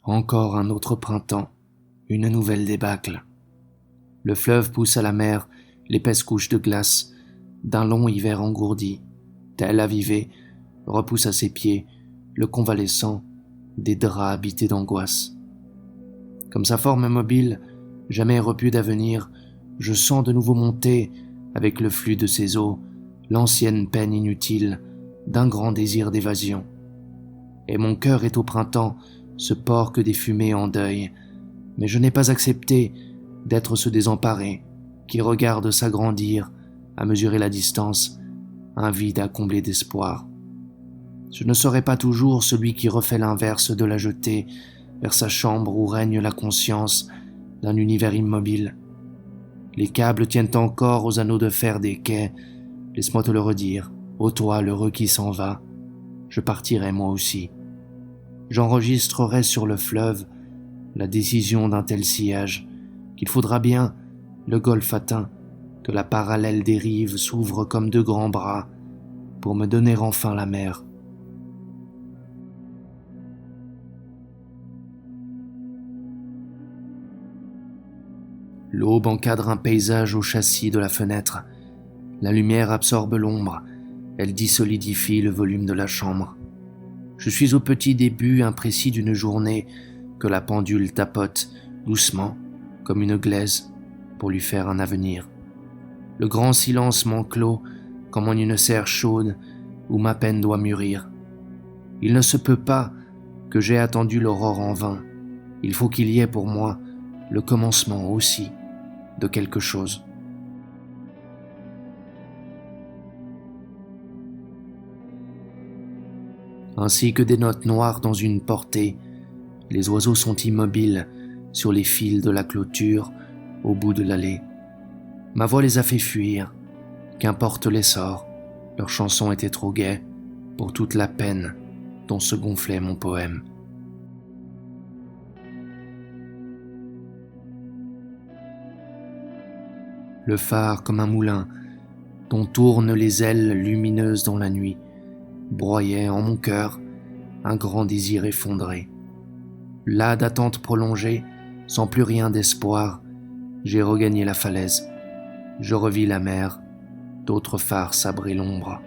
Encore un autre printemps, une nouvelle débâcle. Le fleuve pousse à la mer l'épaisse couche de glace d'un long hiver engourdi. Tel avivé, repousse à ses pieds le convalescent des draps habités d'angoisse. Comme sa forme mobile, jamais repue d'avenir, je sens de nouveau monter, avec le flux de ses eaux, l'ancienne peine inutile d'un grand désir d'évasion. Et mon cœur est au printemps, ce port que des fumées en deuil, mais je n'ai pas accepté d'être ce désemparé qui regarde s'agrandir, à mesurer la distance, un vide à combler d'espoir. Je ne serai pas toujours celui qui refait l'inverse de la jetée vers sa chambre où règne la conscience d'un univers immobile. Les câbles tiennent encore aux anneaux de fer des quais, laisse-moi te le redire, ô toi l'heureux qui s'en va, je partirai moi aussi. J'enregistrerai sur le fleuve la décision d'un tel sillage qu'il faudra bien, le golfe atteint, que la parallèle des rives s'ouvre comme deux grands bras pour me donner enfin la mer. L'aube encadre un paysage au châssis de la fenêtre. La lumière absorbe l'ombre, elle dissolidifie le volume de la chambre. Je suis au petit début imprécis d'une journée que la pendule tapote doucement, comme une glaise, pour lui faire un avenir. Le grand silence m'enclôt comme en une serre chaude où ma peine doit mûrir. Il ne se peut pas que j'aie attendu l'aurore en vain. Il faut qu'il y ait pour moi le commencement aussi de quelque chose. Ainsi que des notes noires dans une portée, les oiseaux sont immobiles sur les fils de la clôture au bout de l'allée. Ma voix les a fait fuir, qu'importe l'essor, leur chanson était trop gaie pour toute la peine dont se gonflait mon poème. Le phare comme un moulin dont tournent les ailes lumineuses dans la nuit broyait en mon cœur un grand désir effondré. Là d'attente prolongée, sans plus rien d'espoir, j'ai regagné la falaise. Je revis la mer, d'autres phares sabraient l'ombre.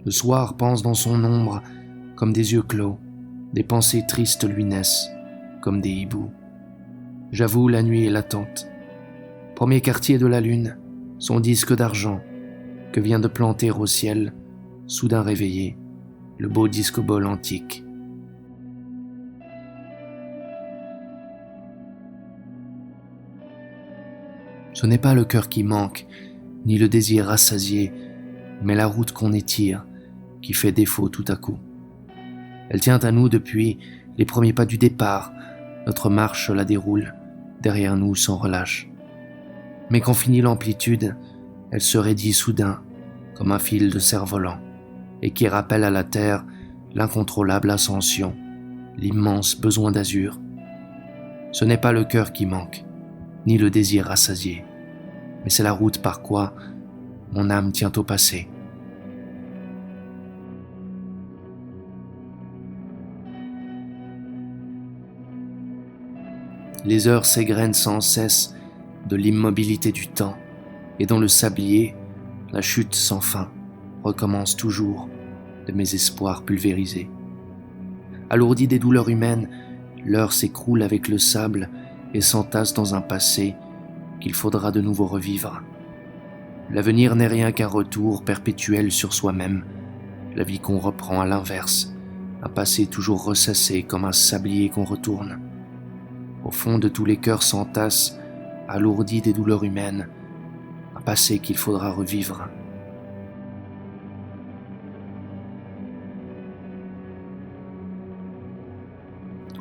Le soir pense dans son ombre comme des yeux clos, des pensées tristes lui naissent comme des hiboux. J'avoue, la nuit est latente. Premier quartier de la lune, son disque d'argent que vient de planter au ciel, soudain réveillé, le beau disco-ball antique. Ce n'est pas le cœur qui manque, ni le désir rassasié, mais la route qu'on étire, qui fait défaut tout à coup. Elle tient à nous depuis les premiers pas du départ, notre marche la déroule, derrière nous sans relâche. Mais quand finit l'amplitude, elle se raidit soudain, comme un fil de cerf-volant, et qui rappelle à la terre l'incontrôlable ascension, l'immense besoin d'azur. Ce n'est pas le cœur qui manque, ni le désir rassasié, mais c'est la route par quoi mon âme tient au passé. Les heures s'égrènent sans cesse de l'immobilité du temps, et dans le sablier, la chute sans fin recommence toujours de mes espoirs pulvérisés. Alourdi des douleurs humaines, l'heure s'écroule avec le sable et s'entasse dans un passé qu'il faudra de nouveau revivre. L'avenir n'est rien qu'un retour perpétuel sur soi-même, la vie qu'on reprend à l'inverse, un passé toujours ressassé comme un sablier qu'on retourne. Au fond de tous les cœurs s'entasse, alourdi des douleurs humaines, un passé qu'il faudra revivre.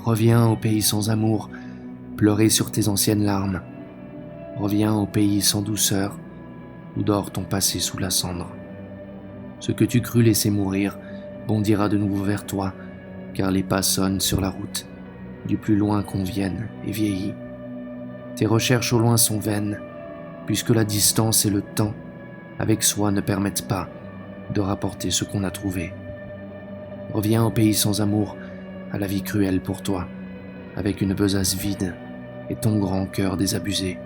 Reviens au pays sans amour, pleurer sur tes anciennes larmes. Reviens au pays sans douceur, où dort ton passé sous la cendre. Ce que tu crus laisser mourir bondira de nouveau vers toi, car les pas sonnent sur la route, du plus loin qu'on vienne et vieillit. Tes recherches au loin sont vaines, puisque la distance et le temps, avec soi, ne permettent pas de rapporter ce qu'on a trouvé. Reviens au pays sans amour, à la vie cruelle pour toi, avec une besace vide et ton grand cœur désabusé.